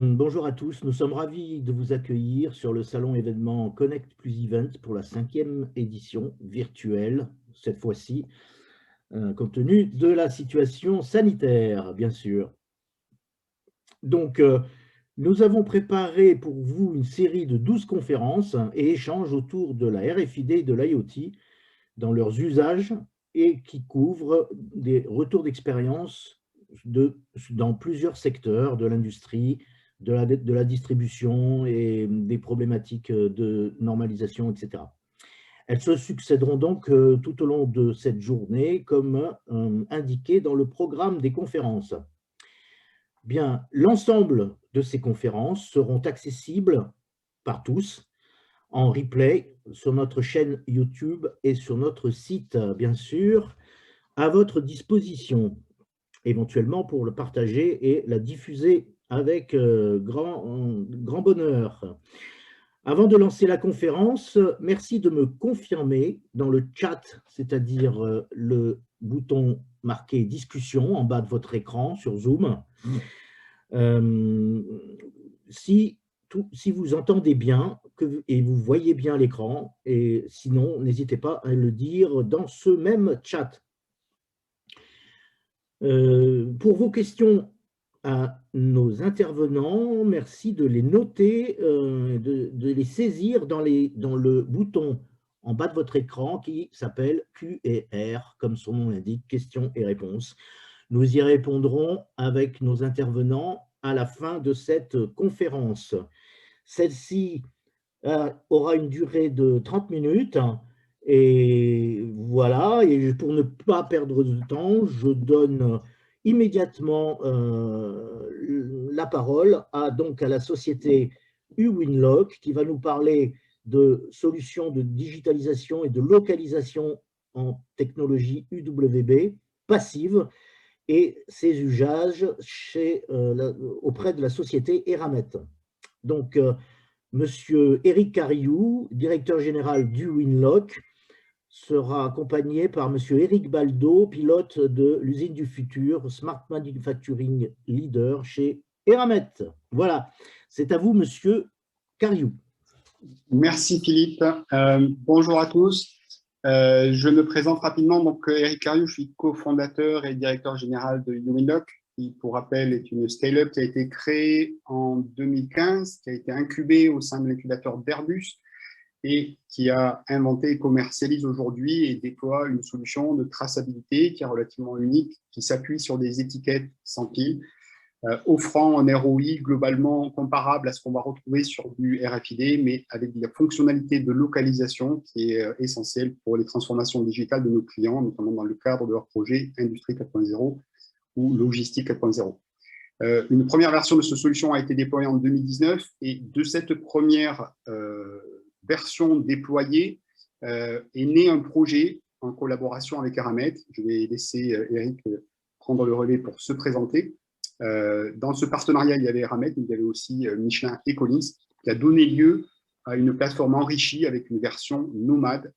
Bonjour à tous, nous sommes ravis de vous accueillir sur le salon événement Connect Plus Event pour la 5e édition virtuelle, cette fois-ci, compte tenu de la situation sanitaire, bien sûr. Donc, nous avons préparé pour vous une série de 12 conférences et échanges autour de la RFID et de l'IoT dans leurs usages et qui couvrent des retours d'expérience dans plusieurs secteurs de l'industrie, de la distribution et des problématiques de normalisation, etc. Elles se succéderont donc tout au long de cette journée, comme indiqué dans le programme des conférences. Bien, l'ensemble de ces conférences seront accessibles par tous en replay sur notre chaîne YouTube et sur notre site, bien sûr, à votre disposition, éventuellement pour le partager et la diffuser avec grand bonheur. Avant de lancer la conférence, merci de me confirmer dans le chat, c'est-à-dire le bouton marqué discussion en bas de votre écran sur Zoom, si vous entendez bien et vous voyez bien l'écran, et sinon, n'hésitez pas à le dire dans ce même chat. Pour vos questions à nos intervenants, merci de les noter, de les saisir dans le bouton en bas de votre écran qui s'appelle Q&R, comme son nom l'indique, questions et réponses. Nous y répondrons avec nos intervenants à la fin de cette conférence. Celle-ci aura une durée de 30 minutes. Et voilà, et pour ne pas perdre de temps, je donne immédiatement la parole donc à la société uWinlock qui va nous parler de solutions de digitalisation et de localisation en technologie UWB passive et ses usages auprès de la société Eramet. Donc, Monsieur Éric Cariou, directeur général d'uWinlock, sera accompagné par Monsieur Éric Baldo, pilote de l'usine du futur, Smart Manufacturing Leader chez Eramet. Voilà, c'est à vous, Monsieur Cariou. Merci Philippe. Bonjour à tous. Je me présente rapidement. Donc, Éric Cariou, je suis cofondateur et directeur général de uWinlock, qui, pour rappel, est une scale-up qui a été créée en 2015, qui a été incubée au sein de l'incubateur d'Airbus et qui a inventé et commercialise aujourd'hui et déploie une solution de traçabilité qui est relativement unique, qui s'appuie sur des étiquettes sans pile, offrant un ROI globalement comparable à ce qu'on va retrouver sur du RFID, mais avec de la fonctionnalité de localisation qui est essentielle pour les transformations digitales de nos clients, notamment dans le cadre de leur projet Industrie 4.0 ou Logistique 4.0. Une première version de cette solution a été déployée en 2019 et de cette première version déployée est né un projet en collaboration avec Eramet. Je vais laisser Éric prendre le relais pour se présenter. Dans ce partenariat, il y avait Eramet, mais il y avait aussi Michelin et Collins, qui a donné lieu à une plateforme enrichie avec une version nomade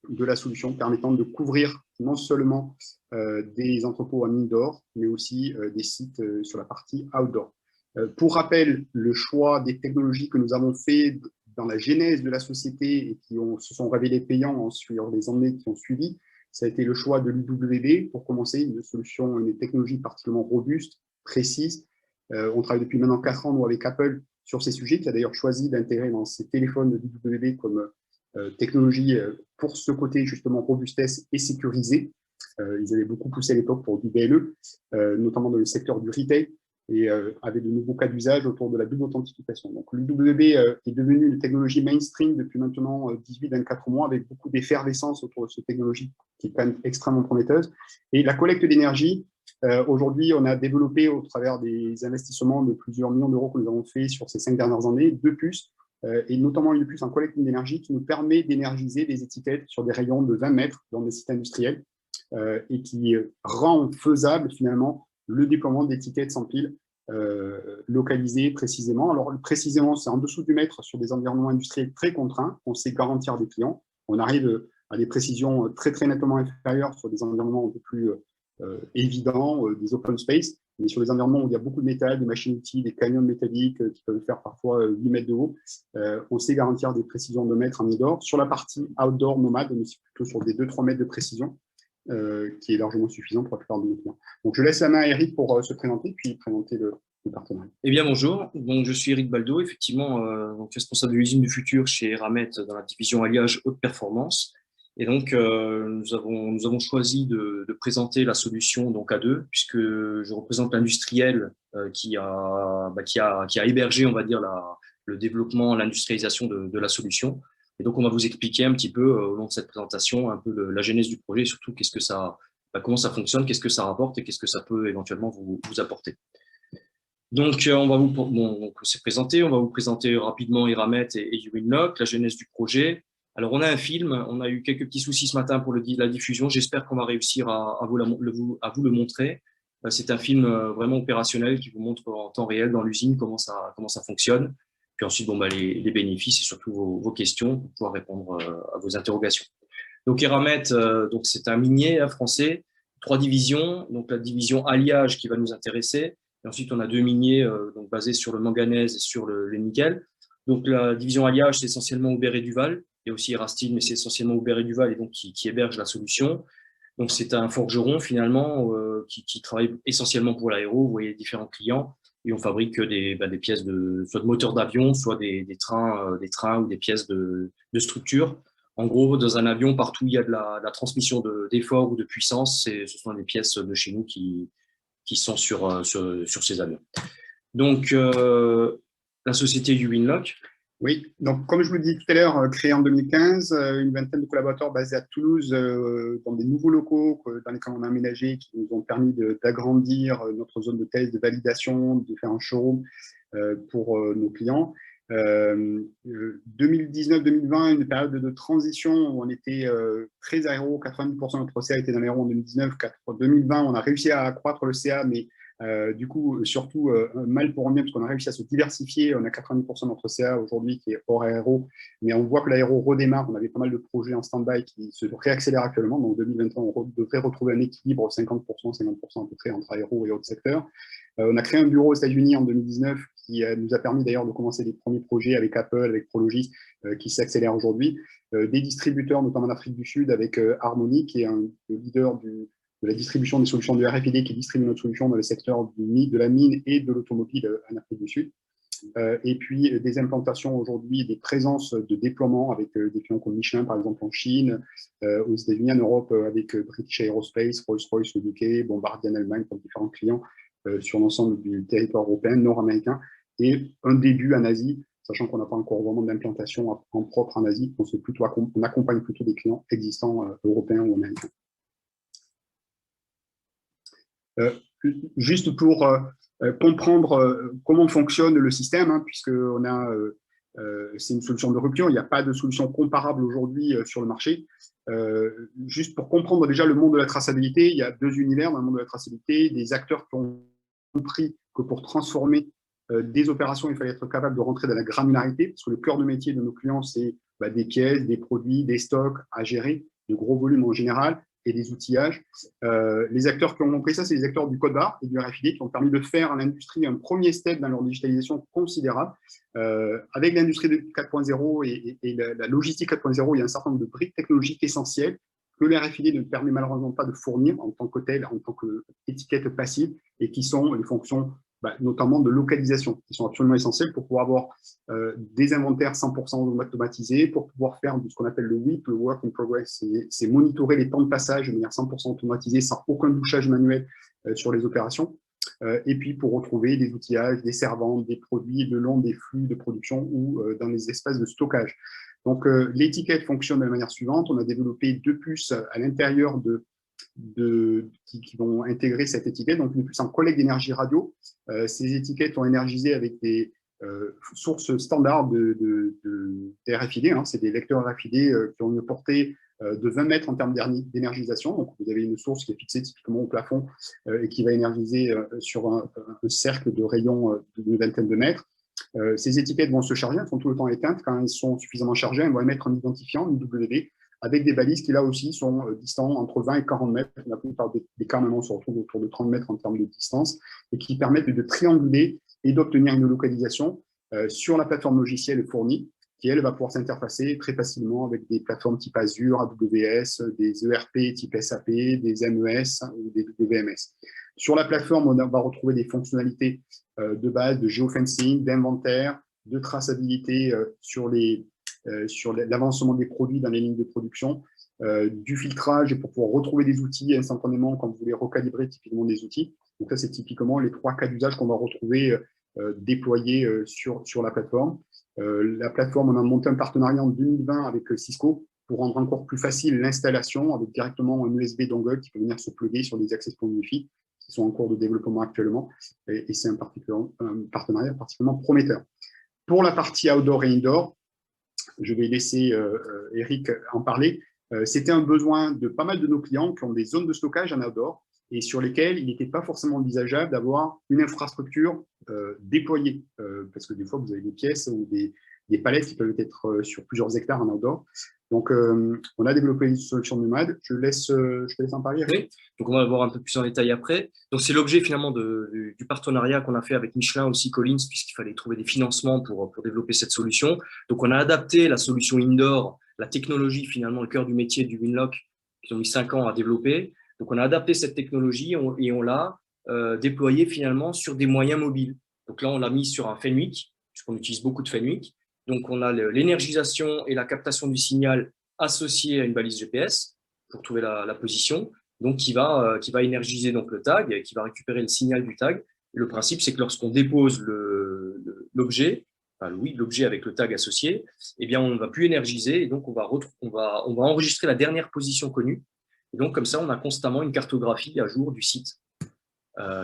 de la solution permettant de couvrir non seulement des entrepôts en indoor, mais aussi des sites sur la partie outdoor. Pour rappel, le choix des technologies que nous avons fait dans la genèse de la société et qui se sont révélées payants sur les années qui ont suivi, ça a été le choix de l'UWB pour commencer, une solution, une technologie particulièrement robuste, précise. On travaille depuis maintenant 4 ans, nous, avec Apple, sur ces sujets, qui a d'ailleurs choisi d'intégrer dans ses téléphones de l'UWB comme technologie pour ce côté justement robustesse et sécurisé. Ils avaient beaucoup poussé à l'époque pour du BLE, notamment dans le secteur du retail, et avec de nouveaux cas d'usage autour de la double authentification. Donc l'UWB est devenu une technologie mainstream depuis maintenant 18-24 mois, avec beaucoup d'effervescence autour de cette technologie qui est quand même extrêmement prometteuse. Et la collecte d'énergie, aujourd'hui, on a développé au travers des investissements de plusieurs millions d'euros que nous avons fait sur ces 5 dernières années, 2 puces, et notamment une puce en collecte d'énergie qui nous permet d'énergiser des étiquettes sur des rayons de 20 mètres dans des sites industriels et qui rend faisable finalement le déploiement d'étiquettes sans pile localisées précisément. Alors précisément, c'est en dessous du mètre sur des environnements industriels très contraints, on sait garantir des clients. On arrive à des précisions très nettement inférieures sur des environnements un peu plus évidents, des open space, mais sur les environnements où il y a beaucoup de métal, des machines-outils, des camions métalliques qui peuvent faire parfois 8 mètres de haut, on sait garantir des précisions de mètres en indoor. Sur la partie outdoor nomade, on est plutôt sur des 2-3 mètres de précision, qui est largement suffisant pour la plupart de nos clients. Donc, je laisse la main à Eric pour se présenter, puis présenter le partenariat. Eh bien, bonjour. Donc, je suis Eric Baldo, effectivement, donc responsable de l'usine du futur chez Eramet dans la division alliage haute performance. Et donc, nous avons choisi de présenter la solution donc à deux, puisque je représente l'industriel qui a hébergé, on va dire, le développement, l'industrialisation de la solution. Et donc, on va vous expliquer un petit peu au long de cette présentation un peu la genèse du projet et surtout comment ça fonctionne, qu'est-ce que ça rapporte et qu'est-ce que ça peut éventuellement vous apporter. Donc, on s'est présenté, on va vous présenter rapidement Eramet et Winlock, la genèse du projet. Alors, on a un film, on a eu quelques petits soucis ce matin pour la diffusion. J'espère qu'on va réussir à vous le montrer. C'est un film vraiment opérationnel qui vous montre en temps réel dans l'usine comment ça fonctionne. Puis ensuite, les bénéfices et surtout vos questions pour pouvoir répondre à vos interrogations. Donc, Eramet, c'est un minier français, 3 divisions. Donc, la division alliage qui va nous intéresser. Et ensuite, on a 2 miniers basés sur le manganèse et sur le nickel. Donc, la division alliage, c'est essentiellement Aubert et Duval. Il y a aussi Erastine, mais c'est essentiellement Aubert et Duval et donc qui héberge la solution. Donc, c'est un forgeron finalement qui travaille essentiellement pour l'aéro. Vous voyez différents clients et on fabrique des pièces soit de moteurs d'avion, soit des trains ou des pièces de structure. En gros, dans un avion, partout où il y a de la transmission d'effort ou de puissance, ce sont des pièces de chez nous qui sont sur ces avions. Donc, la société Winlock. Oui, donc comme je vous le disais tout à l'heure, créée en 2015, une vingtaine de collaborateurs basés à Toulouse dans des nouveaux locaux dans lesquels on a aménagé qui nous ont permis d'agrandir notre zone de test, de validation, de faire un showroom pour nos clients. 2019-2020, une période de transition où on était très aéro, 90% de notre CA était dans l'aéro en 2019. 2020, on a réussi à accroître le CA, mais du coup, surtout mal pour mieux, parce qu'on a réussi à se diversifier. On a 90% de notre CA aujourd'hui qui est hors aéro, mais on voit que l'aéro redémarre. On avait pas mal de projets en stand-by qui se réaccélèrent actuellement. Donc, 2021, on devrait retrouver un équilibre 50% à peu près entre aéro et autres secteurs. On a créé un bureau aux États-Unis en 2019 qui nous a permis d'ailleurs de commencer des premiers projets avec Apple, avec Prologis, qui s'accélèrent aujourd'hui. Des distributeurs, notamment en Afrique du Sud, avec Harmony, qui est le leader de la distribution des solutions de RFID, qui distribue notre solution dans le secteur de la mine et de l'automobile en Afrique du Sud. Et puis des implantations aujourd'hui, des présences de déploiement avec des clients comme Michelin, par exemple en Chine, aux États-Unis, en Europe, avec British Aerospace, Rolls-Royce au UK, Bombardier en Allemagne, pour différents clients sur l'ensemble du territoire européen, nord-américain, et un début en Asie, sachant qu'on n'a pas encore vraiment d'implantation en propre en Asie, on accompagne plutôt des clients existants européens ou américains. Juste pour comprendre comment fonctionne le système, puisque c'est une solution de rupture, il n'y a pas de solution comparable aujourd'hui sur le marché. Juste pour comprendre déjà le monde de la traçabilité, il y a 2 univers dans le monde de la traçabilité, des acteurs qui ont compris que pour transformer des opérations, il fallait être capable de rentrer dans la granularité, parce que le cœur de métier de nos clients, c'est des pièces, des produits, des stocks à gérer, de gros volumes en général, et des outillages. Les acteurs qui ont compris ça, c'est les acteurs du code barre et du RFID qui ont permis de faire à l'industrie un premier step dans leur digitalisation considérable. Avec l'industrie 4.0 et la logistique 4.0, il y a un certain nombre de briques technologiques essentielles que le RFID ne permet malheureusement pas de fournir en tant que tel, en tant qu'étiquette passive, et qui sont les fonctions notamment de localisation, qui sont absolument essentielles pour pouvoir avoir des inventaires 100% automatisés, pour pouvoir faire ce qu'on appelle le WIP, le Work in Progress, c'est monitorer les temps de passage de manière 100% automatisée, sans aucun douchage manuel sur les opérations, et puis pour retrouver des outillages, des servantes, des produits le long des flux de production ou dans les espaces de stockage. Donc, l'étiquette fonctionne de la manière suivante. On a développé 2 puces à l'intérieur qui vont intégrer cette étiquette, donc une puce en collecte d'énergie radio. Ces étiquettes sont énergisées avec des sources standards de RFID. C'est des lecteurs RFID qui ont une portée de 20 mètres en termes d'énergisation. Donc, vous avez une source qui est fixée typiquement au plafond et qui va énergiser sur un cercle de rayons d'une vingtaine de mètres. Ces étiquettes vont se charger, elles sont tout le temps éteintes. Quand elles sont suffisamment chargées, elles vont émettre un identifiant, une WD, avec des balises qui là aussi sont distants entre 20 et 40 mètres. La plupart des cas maintenant on se retrouve autour de 30 mètres en termes de distance et qui permettent de trianguler et d'obtenir une localisation sur la plateforme logicielle fournie, qui elle va pouvoir s'interfacer très facilement avec des plateformes type Azure, AWS, des ERP type SAP, des MES ou des WMS. Sur la plateforme, on va retrouver des fonctionnalités de base de géofencing, d'inventaire, de traçabilité sur l'avancement des produits dans les lignes de production, du filtrage pour pouvoir retrouver des outils instantanément quand vous voulez recalibrer typiquement des outils. Donc ça, c'est typiquement les 3 cas d'usage qu'on va retrouver déployés sur la plateforme. La plateforme, on a monté un partenariat en 2020 avec Cisco pour rendre encore plus facile l'installation avec directement un USB dongle qui peut venir se plugger sur des access points Wi-Fi qui sont en cours de développement actuellement. Et c'est un partenariat particulièrement prometteur. Pour la partie outdoor et indoor, je vais laisser Eric en parler. C'était un besoin de pas mal de nos clients qui ont des zones de stockage en outdoor et sur lesquelles il n'était pas forcément envisageable d'avoir une infrastructure déployée. Parce que des fois, vous avez des pièces ou des palettes qui peuvent être sur plusieurs hectares en outdoor. Donc, on a développé une solution nomade. Je te laisse en parler. Oui, donc on va voir un peu plus en détail après. Donc, c'est l'objet finalement du partenariat qu'on a fait avec Michelin aussi, Collins, puisqu'il fallait trouver des financements pour développer cette solution. Donc, on a adapté la solution indoor, la technologie finalement, le cœur du métier du Winlock, qui ont mis 5 ans à développer. Donc, on a adapté cette technologie et on l'a déployée finalement sur des moyens mobiles. Donc là, on l'a mis sur un Fenwick, puisqu'on utilise beaucoup de Fenwick. Donc, on a l'énergisation et la captation du signal associé à une balise GPS pour trouver la position, donc qui va énergiser donc le tag, qui va récupérer le signal du tag. Et le principe, c'est que lorsqu'on dépose l'objet, l'objet avec le tag associé, eh bien, on ne va plus énergiser et donc on va enregistrer la dernière position connue. Et donc, comme ça, on a constamment une cartographie à jour du site.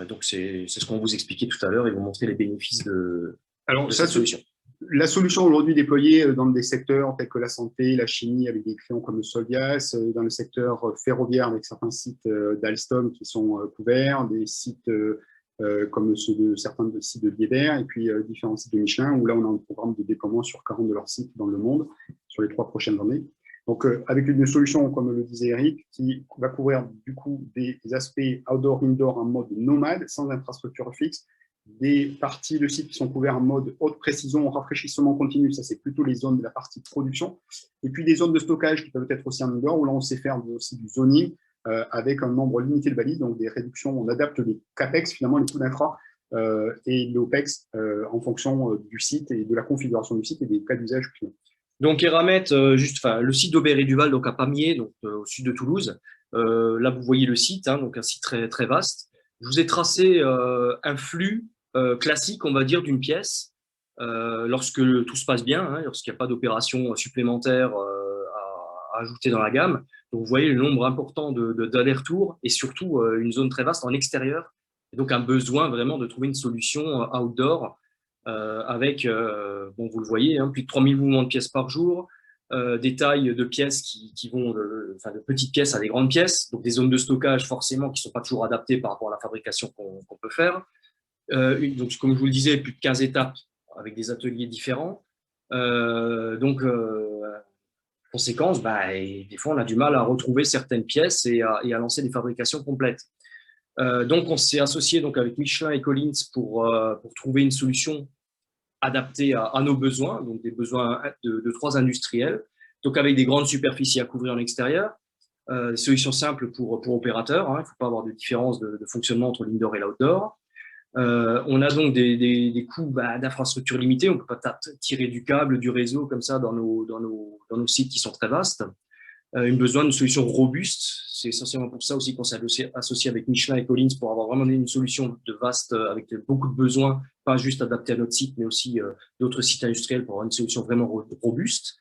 Donc, c'est ce qu'on vous expliquait tout à l'heure et vous montrer les bénéfices de cette solution. La solution aujourd'hui déployée dans des secteurs tels que la santé, la chimie, avec des clients comme Solvias, dans le secteur ferroviaire avec certains sites d'Alstom qui sont couverts, des sites comme ceux de certains sites de Liebherr et puis différents sites de Michelin où là on a un programme de déploiement sur 40 de leurs sites dans le monde sur les 3 prochaines années. Donc avec une solution, comme le disait Eric, qui va couvrir du coup des aspects outdoor-indoor en mode nomade, sans infrastructure fixe, des parties de sites qui sont couverts en mode haute précision, rafraîchissement continu, ça c'est plutôt les zones de la partie production, et puis des zones de stockage qui peuvent être aussi en indoor, où là on sait faire aussi du zoning avec un nombre limité de balises, donc des réductions, on adapte les CAPEX, finalement les coûts d'infra, et les OPEX en fonction du site et de la configuration du site et des cas d'usage clients. Donc Eramet, le site d'Aubert-et-Duval, donc à Pamiers, donc au sud de Toulouse. Là vous voyez le site, hein, donc un site très très vaste. Je vous ai tracé un flux classique, on va dire, d'une pièce, lorsque tout se passe bien, hein, lorsqu'il n'y a pas d'opération supplémentaire à ajouter dans la gamme. Donc, vous voyez le nombre important d'allers-retours et surtout une zone très vaste en extérieur. Et donc, un besoin vraiment de trouver une solution outdoor avec, bon, vous le voyez, hein, plus de 3000 mouvements de pièces par jour, des tailles de pièces qui vont de petites pièces à des grandes pièces, donc des zones de stockage forcément qui ne sont pas toujours adaptées par rapport à la fabrication qu'on peut faire. Donc, comme je vous le disais, plus de 15 étapes avec des ateliers différents. Conséquence, des fois, on a du mal à retrouver certaines pièces et à lancer des fabrications complètes. Donc, on s'est associé donc, avec Michelin et Collins pour trouver une solution adaptée à nos besoins, donc des besoins de 3 industriels, donc avec des grandes superficies à couvrir en extérieur, des solutions simples pour opérateurs, hein, il ne faut pas avoir de différence de fonctionnement entre l'indoor et l'outdoor. On a donc des coûts d'infrastructure limités, on ne peut pas tirer du câble, du réseau comme ça dans nos sites qui sont très vastes. Besoin d'une solution robuste, c'est essentiellement pour ça aussi qu'on s'est associé avec Michelin et Collins pour avoir vraiment une solution de vaste avec beaucoup de besoins, pas juste adaptée à notre site, mais aussi d'autres sites industriels pour avoir une solution vraiment robuste.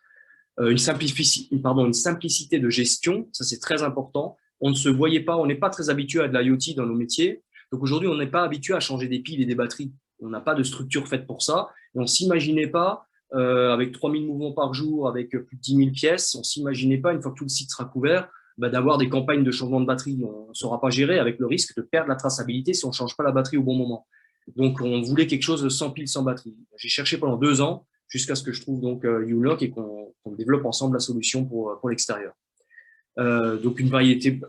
Une simplicité de gestion, ça c'est très important. On ne se voyait pas, on n'est pas très habitué à de l'IoT dans nos métiers. Donc aujourd'hui, on n'est pas habitué à changer des piles et des batteries. On n'a pas de structure faite pour ça. Et on ne s'imaginait pas, avec 3000 mouvements par jour, avec plus de 10 000 pièces, on ne s'imaginait pas, une fois que tout le site sera couvert, d'avoir des campagnes de changement de batterie. On ne saura pas gérer avec le risque de perdre la traçabilité si on ne change pas la batterie au bon moment. Donc, on voulait quelque chose de sans pile, sans batterie. J'ai cherché pendant 2 ans jusqu'à ce que je trouve donc Ulock et qu'on développe ensemble la solution pour l'extérieur. Donc une variété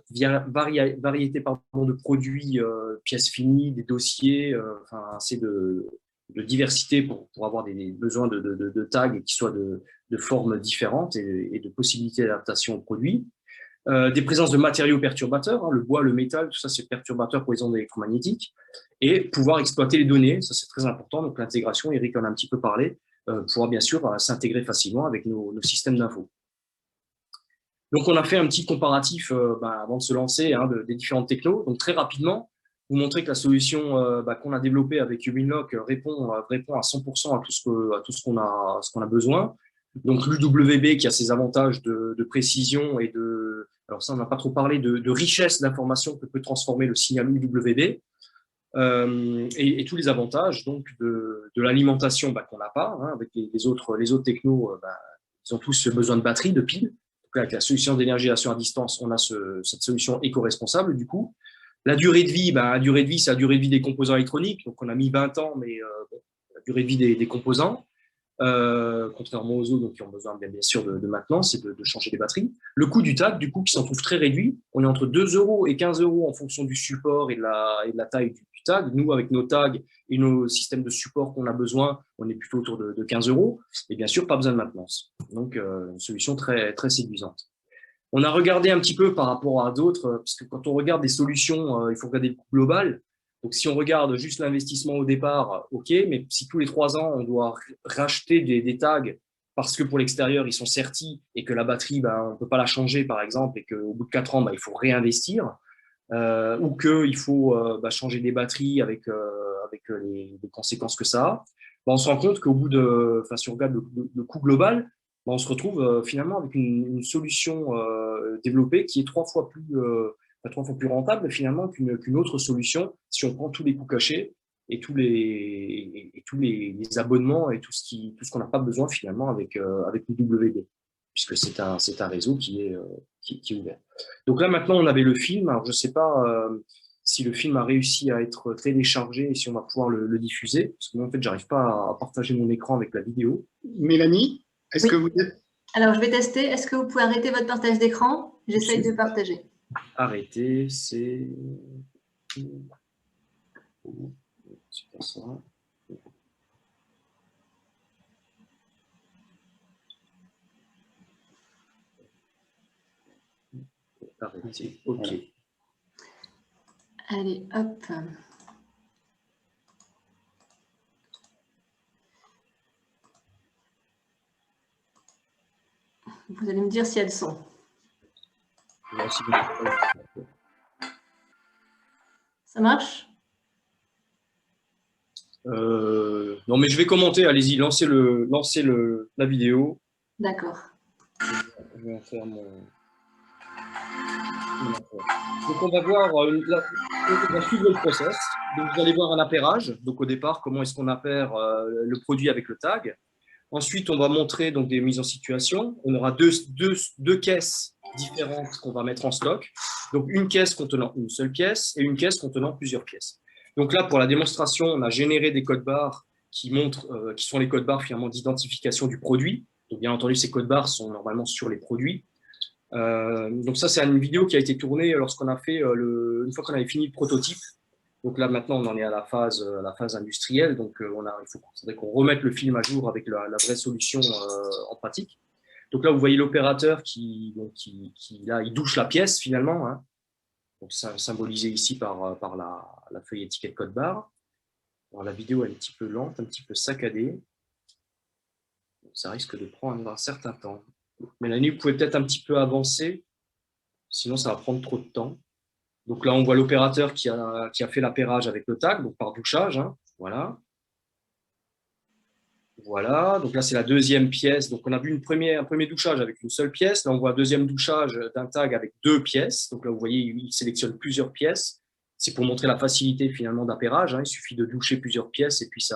pardon, de produits, pièces finies, des dossiers, enfin assez de diversité pour avoir des besoins de tags qui soient de formes différentes et de possibilités d'adaptation aux produits. Des présences de matériaux perturbateurs, hein, le bois, le métal, tout ça c'est perturbateur pour les ondes électromagnétiques, et pouvoir exploiter les données, ça c'est très important, donc l'intégration, Eric en a un petit peu parlé, pouvoir bien sûr s'intégrer facilement avec nos systèmes d'info. Donc on a fait un petit comparatif avant de se lancer des différentes technos, donc très rapidement, vous montrer que la solution qu'on a développée avec Uwinlock répond à 100% à tout ce qu'on a besoin. Donc l'UWB qui a ses avantages de précision et alors ça on n'a pas trop parlé, de richesse d'informations que peut transformer le signal UWB, et tous les avantages donc de l'alimentation qu'on n'a pas, avec les autres technos, ils ont tous besoin de batterie, de piles. Donc avec la solution d'énergisation à distance, on a cette solution éco-responsable du coup. La durée de vie, c'est la durée de vie des composants électroniques. Donc, on a mis 20 ans, mais la durée de vie des composants, contrairement aux autres qui ont besoin bien sûr de maintenance et de changer les batteries. Le coût du tag, du coup, qui s'en trouve très réduit. On est entre 2 € et 15 € en fonction du support et de la taille du tag. Nous, avec nos tags et nos systèmes de support qu'on a besoin, on est plutôt autour de 15 €. Et bien sûr, pas besoin de maintenance. Donc, une solution très, très séduisante. On a regardé un petit peu par rapport à d'autres, parce que quand on regarde des solutions, il faut regarder le coût global. Donc, si on regarde juste l'investissement au départ, OK, mais si tous les 3 ans, on doit racheter des tags parce que pour l'extérieur, ils sont sertis et que la batterie, on ne peut pas la changer, par exemple, et qu'au bout de 4 ans, il faut réinvestir, ou qu'il faut changer des batteries avec les conséquences que ça a, on se rend compte qu'au bout si on regarde le coût global, on se retrouve finalement avec une solution développée qui est 3 fois plus rentable finalement qu'une autre solution si on prend tous les coûts cachés et tous les abonnements et tout ce qu'on n'a pas besoin finalement avec l'UWB, puisque c'est un réseau qui est ouvert. Donc là maintenant on avait le film. Alors je ne sais pas si le film a réussi à être téléchargé et si on va pouvoir le diffuser, parce que moi en fait j'arrive pas à partager mon écran avec la vidéo. Mélanie, est-ce que vous êtes… Alors, je vais tester. Est-ce que vous pouvez arrêter votre partage d'écran? J'essaye de partager. Arrêter, c'est pas ça. Arrêter, OK. Allez, hop. Vous allez me dire si elles sont. Ça marche? Non, mais je vais commenter. Allez-y, lancez la vidéo. D'accord. Je vais en faire mon… Donc, on va voir, on va suivre le process. Donc, vous allez voir un appairage. Donc, au départ, comment est-ce qu'on appaire le produit avec le tag. Ensuite, on va montrer donc, des mises en situation. On aura deux caisses différentes qu'on va mettre en stock. Donc, une caisse contenant une seule pièce et une caisse contenant plusieurs pièces. Donc là, pour la démonstration, on a généré des codes barres qui sont les codes barres finalement d'identification du produit. Donc, bien entendu, ces codes barres sont normalement sur les produits. Donc ça, c'est une vidéo qui a été tournée lorsqu'on a fait, une fois qu'on avait fini le prototype. Donc là, maintenant, on en est à la phase industrielle. Donc, il faudrait qu'on remette le film à jour avec la vraie solution en pratique. Donc là, vous voyez l'opérateur qui là, il douche la pièce finalement. Hein. Donc, symbolisé ici par la feuille étiquette code barre. Alors, la vidéo elle est un petit peu lente, un petit peu saccadée. Donc, ça risque de prendre un certain temps. Mélanie, vous pouvez peut-être un petit peu avancer, sinon ça va prendre trop de temps. Donc là, on voit l'opérateur qui a fait l'appairage avec le tag, donc par douchage. Hein. Voilà. Voilà, donc là, c'est la deuxième pièce. Donc, on a vu un premier douchage avec une seule pièce. Là, on voit un deuxième douchage d'un tag avec 2 pièces. Donc là, vous voyez, il sélectionne plusieurs pièces. C'est pour montrer la facilité finalement d'appairage. Hein. Il suffit de doucher plusieurs pièces et puis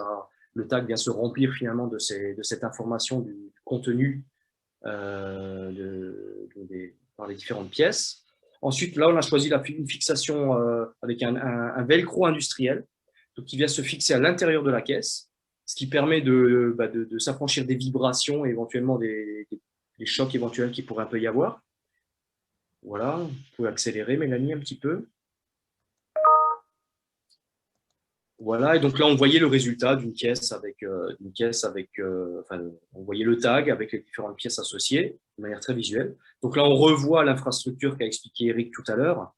le tag vient se remplir finalement de cette information du contenu par les différentes pièces. Ensuite, là, on a choisi une fixation avec un velcro industriel donc, qui vient se fixer à l'intérieur de la caisse, ce qui permet de s'affranchir des vibrations et éventuellement des chocs éventuels qu'il pourrait un peu y avoir. Voilà, vous pouvez accélérer, Mélanie, un petit peu. Voilà, et donc là, on voyait le résultat d'une caisse avec, enfin, on voyait le tag avec les différentes pièces associées de manière très visuelle. Donc là, on revoit l'infrastructure qu'a expliqué Eric tout à l'heure.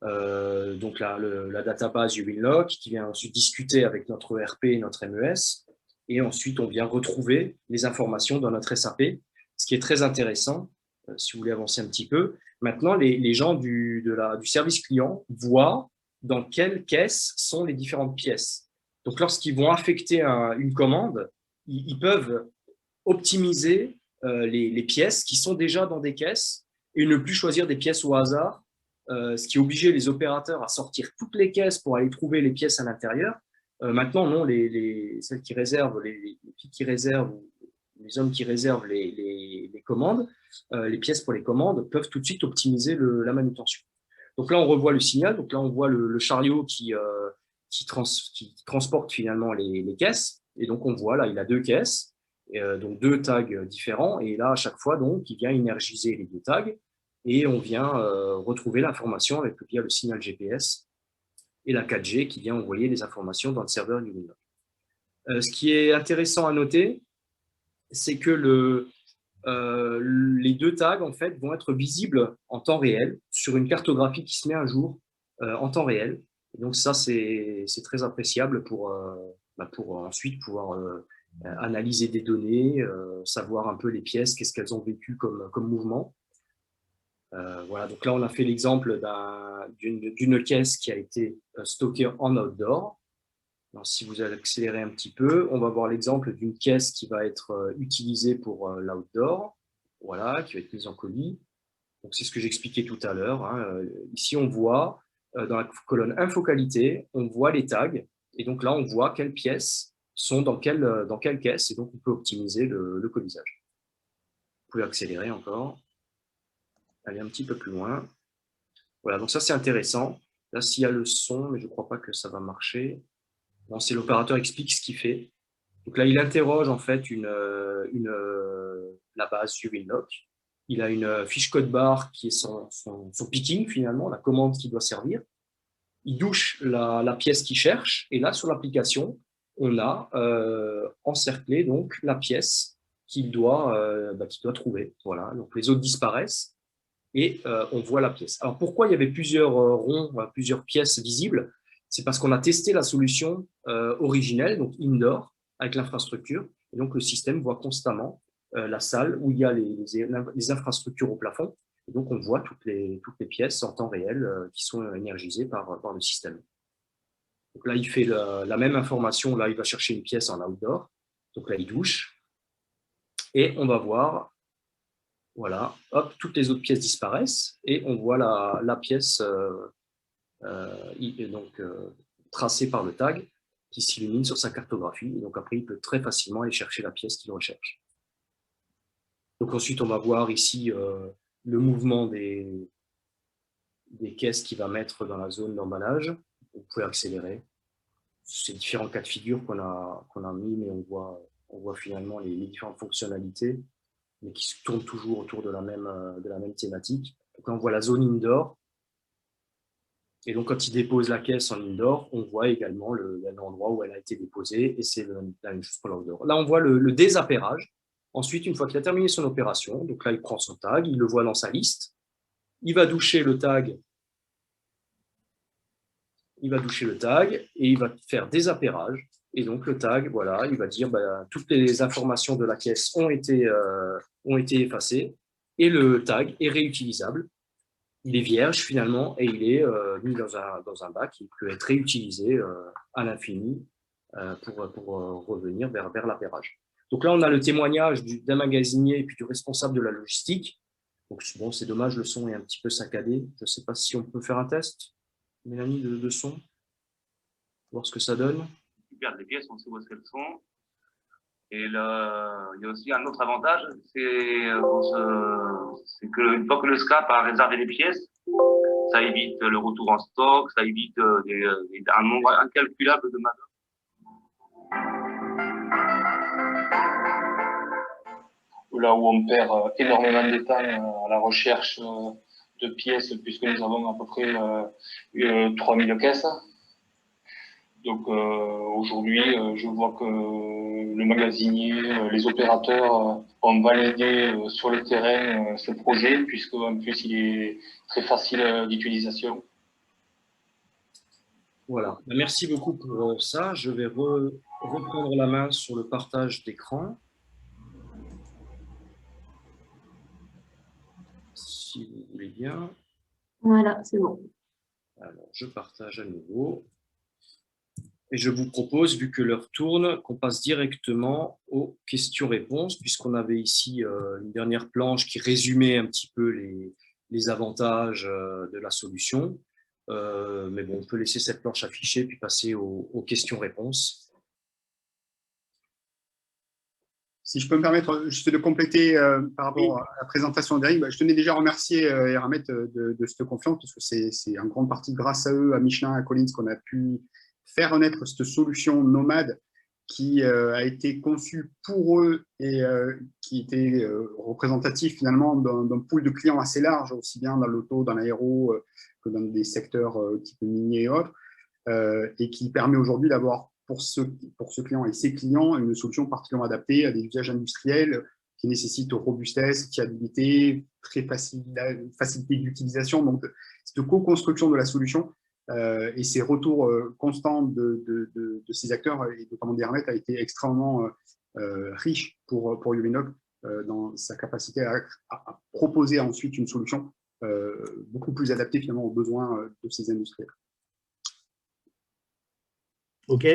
Donc là, la database Uwinlock qui vient ensuite discuter avec notre ERP et notre MES. Et ensuite, on vient retrouver les informations dans notre SAP, ce qui est très intéressant, si vous voulez avancer un petit peu. Maintenant, les gens du service client voient dans quelle caisse sont les différentes pièces. Donc, lorsqu'ils vont affecter une commande, ils peuvent optimiser les pièces qui sont déjà dans des caisses et ne plus choisir des pièces au hasard, ce qui obligeait les opérateurs à sortir toutes les caisses pour aller trouver les pièces à l'intérieur. Maintenant, non, celles qui réservent, les filles qui réservent, les hommes qui réservent les commandes, les pièces pour les commandes, peuvent tout de suite optimiser la manutention. Donc là, on revoit le signal. Donc là, on voit le chariot qui transporte finalement les caisses. Et donc, on voit là, il a 2 caisses, donc 2 tags différents. Et là, à chaque fois, donc, il vient énergiser les 2 tags. Et on vient retrouver l'information via le signal GPS et la 4G qui vient envoyer les informations dans le serveur Uwinlock. Ce qui est intéressant à noter, c'est que les 2 tags en fait, vont être visibles en temps réel sur une cartographie qui se met à jour en temps réel. Et donc ça, c'est très appréciable pour ensuite pouvoir analyser des données, savoir un peu les pièces, qu'est-ce qu'elles ont vécu comme mouvement. Voilà, donc là, on a fait l'exemple d'une caisse qui a été stockée en outdoor. Alors, si vous accélérez un petit peu, on va voir l'exemple d'une caisse qui va être utilisée pour l'outdoor, voilà, qui va être mise en colis. Donc, c'est ce que j'expliquais tout à l'heure. Hein. Ici, on voit, dans la colonne info qualité, on voit les tags. Et donc là, on voit quelles pièces sont dans quelle caisse. Et donc, on peut optimiser le colisage. Vous pouvez accélérer encore. Aller un petit peu plus loin. Voilà, donc ça c'est intéressant. Là, s'il y a le son, mais je ne crois pas que ça va marcher. Bon, c'est l'opérateur explique ce qu'il fait. Donc là, il interroge en fait la base Uwinlock. Il a une fiche code barre qui est son picking finalement, la commande qui doit servir. Il douche la pièce qu'il cherche et là, sur l'application, on a encerclé donc la pièce qu'il doit trouver. Voilà, donc les autres disparaissent. Et on voit la pièce. Alors, pourquoi il y avait plusieurs ronds, plusieurs pièces visibles? C'est parce qu'on a testé la solution originelle, donc indoor, avec l'infrastructure. Et donc, le système voit constamment la salle où il y a les infrastructures au plafond. Et donc, on voit toutes les pièces en temps réel qui sont énergisées par le système. Donc là, il fait la même information. Là, il va chercher une pièce en outdoor. Donc là, il douche. Et on va voir... Voilà, hop, toutes les autres pièces disparaissent et on voit la pièce tracée par le tag qui s'illumine sur sa cartographie. Et donc après, il peut très facilement aller chercher la pièce qu'il recherche. Donc ensuite, on va voir ici le mouvement des caisses qu'il va mettre dans la zone d'emballage. Vous pouvez accélérer. C'est différents cas de figure qu'on a mis, mais on voit finalement les différentes fonctionnalités, mais qui se tournent toujours autour de la même thématique. Donc là, on voit la zone indoor. Et donc, quand il dépose la caisse en indoor, on voit également l'endroit où elle a été déposée, et c'est la même chose pour l'outdoor. Là, on voit le désappairage. Ensuite, une fois qu'il a terminé son opération, donc là, il prend son tag, il le voit dans sa liste, il va doucher le tag, et il va faire désappairage. Et donc, le tag, voilà, il va dire toutes les informations de la caisse ont été effacées et le tag est réutilisable. Il est vierge finalement et il est mis dans un bac qui peut être réutilisé à l'infini pour revenir vers l'appairage. Donc là, on a le témoignage d'un magasinier et puis du responsable de la logistique. Donc bon, c'est dommage, le son est un petit peu saccadé. Je ne sais pas si on peut faire un test, Mélanie, de son, voir ce que ça donne. Tu gardes les pièces, on sait où est-ce qu'elles sont. Et il y a aussi un autre avantage, c'est qu'une fois que le SCAP a réservé les pièces, ça évite le retour en stock, ça évite un nombre incalculable de manœuvres. Là où on perd énormément de temps à la recherche de pièces puisque nous avons à peu près 3000 caisses. Donc aujourd'hui, je vois que le magasinier, les opérateurs ont validé sur le terrain ce projet puisque en plus il est très facile d'utilisation. Voilà, merci beaucoup pour ça. Je vais reprendre la main sur le partage d'écran. Si vous voulez bien. Voilà, c'est bon. Alors, je partage à nouveau. Et je vous propose, vu que l'heure tourne, qu'on passe directement aux questions-réponses, puisqu'on avait ici une dernière planche qui résumait un petit peu les avantages de la solution. Mais bon, on peut laisser cette planche affichée puis passer aux questions-réponses. Si je peux me permettre juste de compléter par rapport à la présentation d'Eric, je tenais déjà à remercier Eramet de cette confiance, parce que c'est en grande partie grâce à eux, à Michelin, à Collins, qu'on a pu faire naître cette solution nomade qui a été conçue pour eux et qui était représentatif finalement d'un pool de clients assez large, aussi bien dans l'auto, dans l'aéro, que dans des secteurs type minier et autres, et qui permet aujourd'hui d'avoir pour ce client et ses clients une solution particulièrement adaptée à des usages industriels qui nécessitent robustesse, fiabilité, très facilité d'utilisation. Donc, cette co-construction de la solution et ces retours constants de ces acteurs, et notamment d'Eramet, a été extrêmement riche pour Uwinox dans sa capacité à proposer ensuite une solution beaucoup plus adaptée finalement aux besoins de ces industriels. Ok,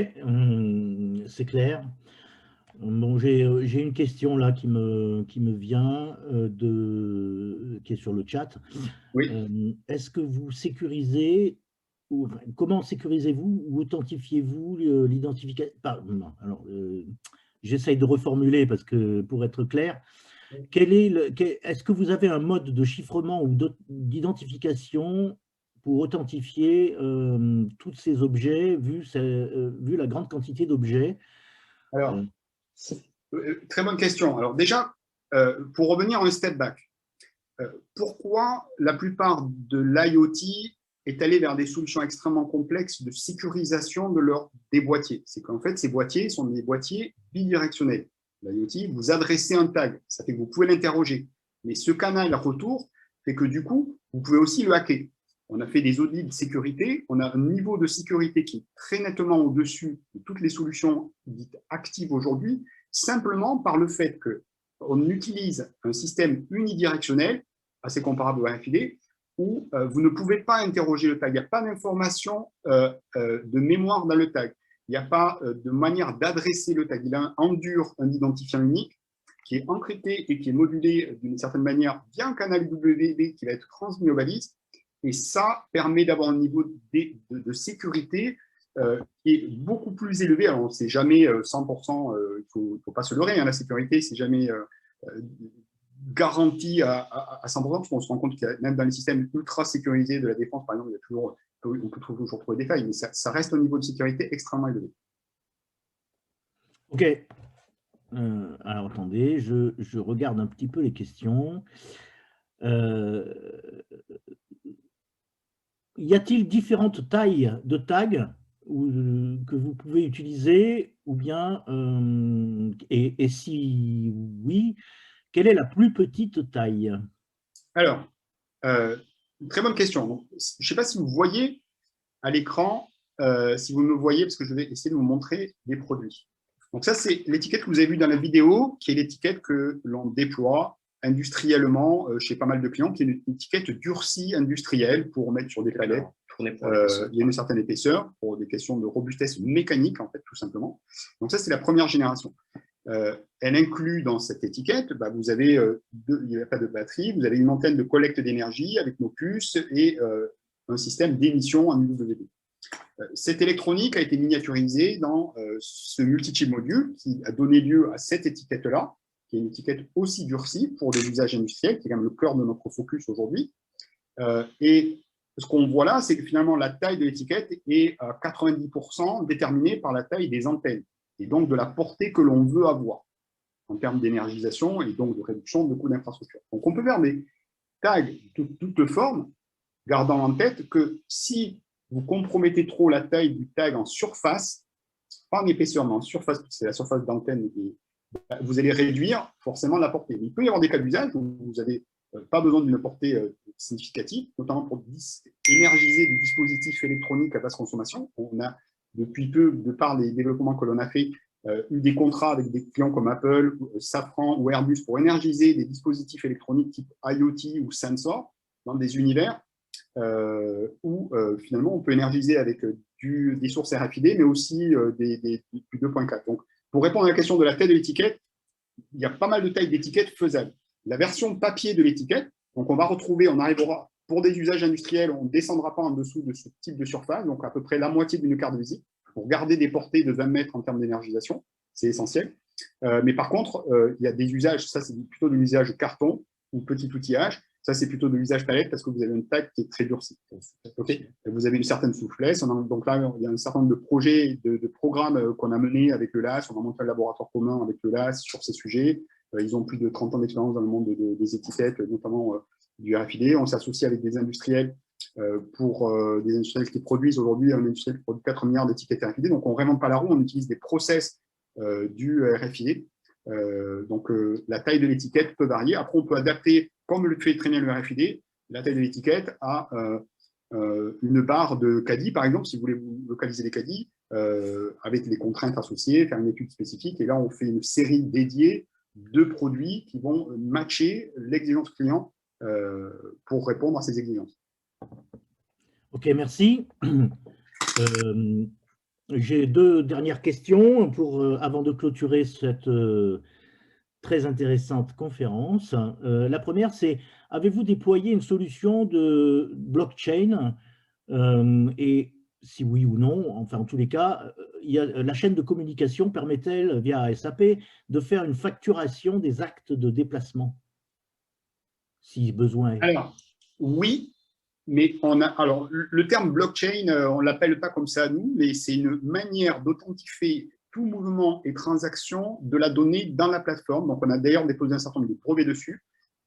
c'est clair. Bon, j'ai une question là qui me vient, qui est sur le chat. Oui. Est-ce que vous sécurisez, ou comment sécurisez-vous ou authentifiez-vous l'identification? Alors, j'essaye de reformuler parce que pour être clair, est-ce que vous avez un mode de chiffrement ou d'identification pour authentifier tous ces objets, vu la grande quantité d'objets? Alors, très bonne question. Alors déjà, pour revenir en step back, pourquoi la plupart de l'IoT est allé vers des solutions extrêmement complexes de sécurisation des boîtiers? C'est qu'en fait, ces boîtiers sont des boîtiers bidirectionnels. L'IoT, vous adressez un tag, ça fait que vous pouvez l'interroger. Mais ce canal retour fait que du coup, vous pouvez aussi le hacker. On a fait des audits de sécurité, on a un niveau de sécurité qui est très nettement au-dessus de toutes les solutions dites actives aujourd'hui, simplement par le fait qu'on utilise un système unidirectionnel, assez comparable au RFID, où vous ne pouvez pas interroger le tag. Il n'y a pas d'information de mémoire dans le tag. Il n'y a pas de manière d'adresser le tag. Il endure un identifiant unique qui est encrypté et qui est modulé d'une certaine manière via un canal WB qui va être transmis aux balises. Et ça permet d'avoir un niveau de sécurité qui est beaucoup plus élevé. Alors, c'est jamais 100%, il ne faut pas se leurrer, hein, la sécurité, c'est jamais garanti à 100%, parce qu'on se rend compte que même dans les systèmes ultra sécurisés de la défense, par exemple, on peut toujours trouver des failles, mais ça reste un niveau de sécurité extrêmement élevé. Ok. Alors, attendez, je regarde un petit peu les questions. Y a-t-il différentes tailles de tags que vous pouvez utiliser, ou bien, et si oui, quelle est la plus petite taille? Alors, très bonne question. Donc, je ne sais pas si vous voyez à l'écran, si vous me voyez, parce que je vais essayer de vous montrer des produits. Donc ça, c'est l'étiquette que vous avez vue dans la vidéo, qui est l'étiquette que l'on déploie industriellement chez pas mal de clients, qui est une étiquette durcie industrielle pour mettre sur des palettes. Il y a une certaine épaisseur pour des questions de robustesse mécanique, en fait, tout simplement. Donc ça, c'est la première génération. Elle inclut dans cette étiquette, vous avez, il n'y a pas de batterie, vous avez une antenne de collecte d'énergie avec nos puces et un système d'émission en UWB. Cette électronique a été miniaturisée dans ce multi-chip module qui a donné lieu à cette étiquette-là, qui est une étiquette aussi durcie pour des usages industriels, qui est quand même le cœur de notre focus aujourd'hui. Et ce qu'on voit là, c'est que finalement, la taille de l'étiquette est à 90% déterminée par la taille des antennes, et donc de la portée que l'on veut avoir en termes d'énergisation et donc de réduction de coûts d'infrastructure. Donc, on peut faire des tag toute forme, gardant en tête que si vous compromettez trop la taille du tag en surface, pas en épaisseur, mais en surface, c'est la surface d'antenne, vous allez réduire forcément la portée. Il peut y avoir des cas d'usage où vous n'avez pas besoin d'une portée significative, notamment pour énergiser des dispositifs électroniques à basse consommation. On a depuis peu, de par les développements que l'on a fait, eu des contrats avec des clients comme Apple, Safran ou Airbus pour énergiser des dispositifs électroniques type IoT ou sensor dans des univers où finalement on peut énergiser avec des sources RFID, mais aussi du 2.4. Donc, pour répondre à la question de la taille de l'étiquette, il y a pas mal de tailles d'étiquettes faisables. La version papier de l'étiquette, donc on arrivera pour des usages industriels, on ne descendra pas en dessous de ce type de surface, donc à peu près la moitié d'une carte de visite, pour garder des portées de 20 mètres en termes d'énergisation, c'est essentiel. Mais par contre, il y a des usages, ça c'est plutôt de l'usage carton ou petit outillage, ça c'est plutôt de l'usage palette parce que vous avez une taille qui est très durcie. Okay. Vous avez une certaine souplesse, donc là il y a un certain nombre de projets, de programmes qu'on a menés avec le LAS, on a monté un laboratoire commun avec le LAS sur ces sujets, ils ont plus de 30 ans d'expérience dans le monde des étiquettes, notamment du RFID, on s'associe avec des industriels des industriels qui produisent aujourd'hui, un industriel qui produit 4 milliards d'étiquettes RFID, donc on ne réinvente pas la roue, on utilise des process du RFID. Donc la taille de l'étiquette peut varier. Après, on peut adapter, comme le fait très bien le RFID, la taille de l'étiquette à une barre de caddie, par exemple, si vous voulez vous localiser les caddies, avec les contraintes associées, faire une étude spécifique. Et là, on fait une série dédiée de produits qui vont matcher l'exigence client pour répondre à ces exigences. Ok, merci. J'ai deux dernières questions avant de clôturer cette très intéressante conférence. La première, c'est: avez-vous déployé une solution de blockchain et si oui ou non, enfin en tous les cas, la chaîne de communication permet-elle, via SAP, de faire une facturation des actes de déplacement, si besoin est? Alors, oui. Mais alors, le terme blockchain, on ne l'appelle pas comme ça nous, mais c'est une manière d'authentifier tout mouvement et transaction de la donnée dans la plateforme. Donc, on a d'ailleurs déposé un certain nombre de brevets dessus.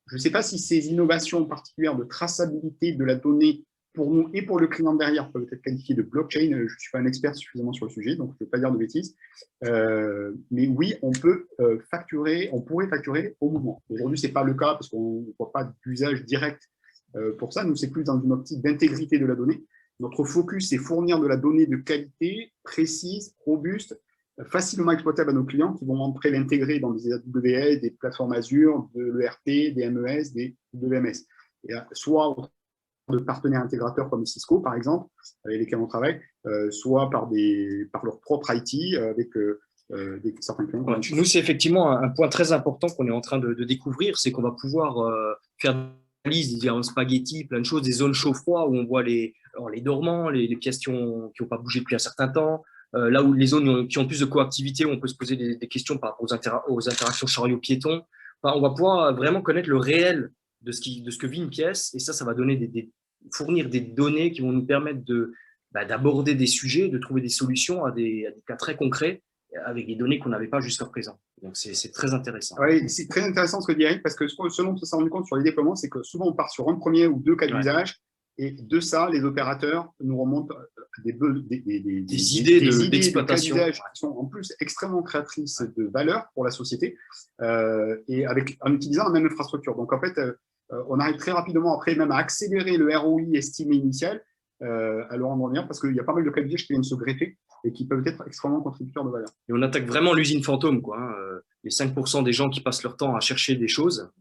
Je ne sais pas si ces innovations particulières de traçabilité de la donnée pour nous et pour le client derrière peuvent être qualifiées de blockchain. Je ne suis pas un expert suffisamment sur le sujet, donc je ne vais pas dire de bêtises. Mais oui, on pourrait facturer au mouvement. Aujourd'hui, ce n'est pas le cas parce qu'on ne voit pas d'usage direct. Pour ça, nous, c'est plus dans une optique d'intégrité de la donnée. Notre focus, c'est fournir de la donnée de qualité, précise, robuste, facilement exploitable à nos clients qui vont après l'intégrer dans des AWS, des plateformes Azure, de l'ERP, des MES, des WMS. Et soit de partenaires intégrateurs comme Cisco, par exemple, avec lesquels on travaille, soit par leur propre IT, avec certains clients. Ouais, nous, c'est effectivement un point très important qu'on est en train de découvrir, c'est qu'on va pouvoir faire dire un spaghetti, plein de choses, des zones chaud-froid où on voit les dormants, les pièces qui n'ont pas bougé depuis un certain temps, là où les zones qui ont plus de coactivité, où on peut se poser des questions par rapport aux interactions chariot-piéton. Enfin, on va pouvoir vraiment connaître le réel de ce que vit une pièce, et ça va donner fournir des données qui vont nous permettre d'aborder des sujets, de trouver des solutions à des cas très concrets, avec des données qu'on n'avait pas jusqu'à présent. Donc, c'est très intéressant. Oui, c'est très intéressant ce que dit Eric, parce que ce dont on s'est rendu compte sur les déploiements, c'est que souvent, on part sur un premier ou deux cas d'usage, et de ça, les opérateurs nous remontent des idées d'exploitation de qui sont en plus extrêmement créatrices de valeur pour la société, et en utilisant la même infrastructure. Donc, en fait, on arrive très rapidement après même à accélérer le ROI estimé initial, à le rendre meilleur, parce qu'il y a pas mal de cas d'usage qui viennent se greffer et qui peuvent être extrêmement contributeurs de valeur. Et on attaque vraiment l'usine fantôme, quoi. Les 5% des gens qui passent leur temps à chercher des choses,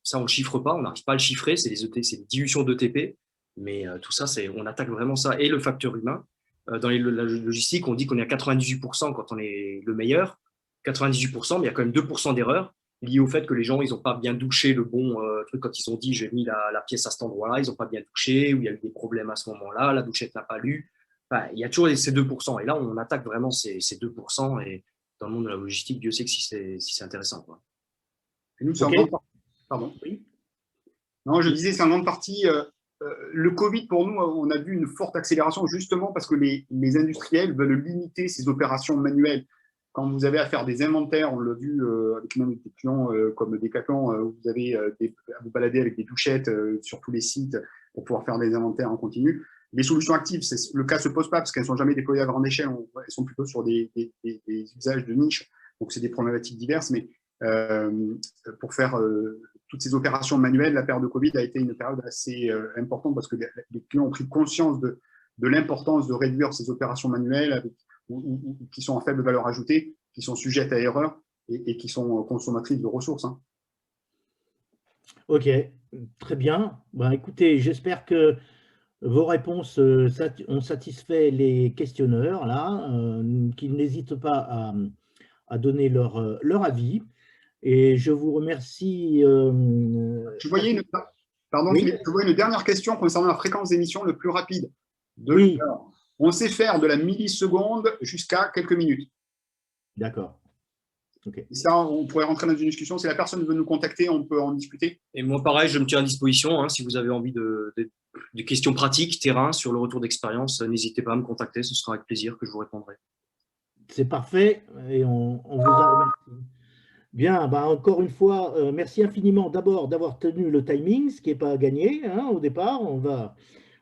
ça, on ne le chiffre pas, on n'arrive pas à le chiffrer, c'est des dilutions d'ETP, mais tout ça, on attaque vraiment ça. Et le facteur humain, dans la logistique, on dit qu'on est à 98% quand on est le meilleur, 98%, mais il y a quand même 2% d'erreurs liées au fait que les gens, ils n'ont pas bien douché le bon truc quand ils ont dit j'ai mis la pièce à cet endroit-là, ils n'ont pas bien douché, ou il y a eu des problèmes à ce moment-là, la douchette n'a pas lu. Enfin, il y a toujours ces 2%. Et là, on attaque vraiment ces 2%. Et dans le monde de la logistique, Dieu sait que si c'est intéressant, quoi. Et nous, c'est en grande partie. Pardon. Oui. Non, je disais, c'est en grande partie. Le Covid, pour nous, on a vu une forte accélération justement parce que les industriels veulent limiter ces opérations manuelles. quand vous avez à faire des inventaires, on l'a vu avec même des clients comme Decathlon, vous avez à vous balader avec des douchettes sur tous les sites pour pouvoir faire des inventaires en continu. Les solutions actives, le cas ne se pose pas parce qu'elles ne sont jamais déployées à grande échelle, elles sont plutôt sur des usages de niche, donc c'est des problématiques diverses, mais pour faire toutes ces opérations manuelles, la période de Covid a été une période assez importante parce que les clients ont pris conscience de l'importance de réduire ces opérations manuelles ou qui sont en faible valeur ajoutée, qui sont sujettes à erreur et qui sont consommatrices de ressources. Hein. Ok, très bien. Ben, écoutez, j'espère que vos réponses ont satisfait les questionneurs, là, qu'ils n'hésitent pas à donner leur avis. Et je vous remercie. Je voyais une dernière question concernant la fréquence d'émission le plus rapide. Oui. On sait faire de la milliseconde jusqu'à quelques minutes. D'accord. Okay. Et ça, on pourrait rentrer dans une discussion. Si la personne veut nous contacter, on peut en discuter. Et moi, pareil, je me tiens à disposition. Hein, si vous avez envie de questions pratiques, terrain, sur le retour d'expérience, n'hésitez pas à me contacter. Ce sera avec plaisir que je vous répondrai. C'est parfait et on vous en remercie. Bien, bah encore une fois, merci infiniment d'abord d'avoir tenu le timing, ce qui n'est pas gagné hein, au départ.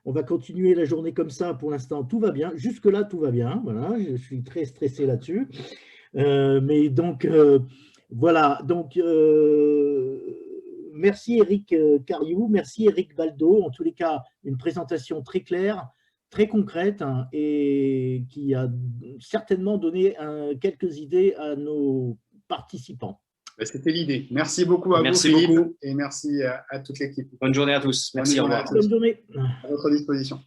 On va continuer la journée comme ça. Pour l'instant, tout va bien. Jusque-là, tout va bien. Voilà, je suis très stressé là-dessus. Mais donc, voilà. Donc, merci Eric Cariou, merci Eric Baldo. En tous les cas, une présentation très claire, très concrète hein, et qui a certainement donné quelques idées à nos participants. C'était l'idée. Merci beaucoup à vous, Philippe, et merci à toute l'équipe. Bonne journée à tous. Merci, au revoir. Bonne journée. À votre disposition.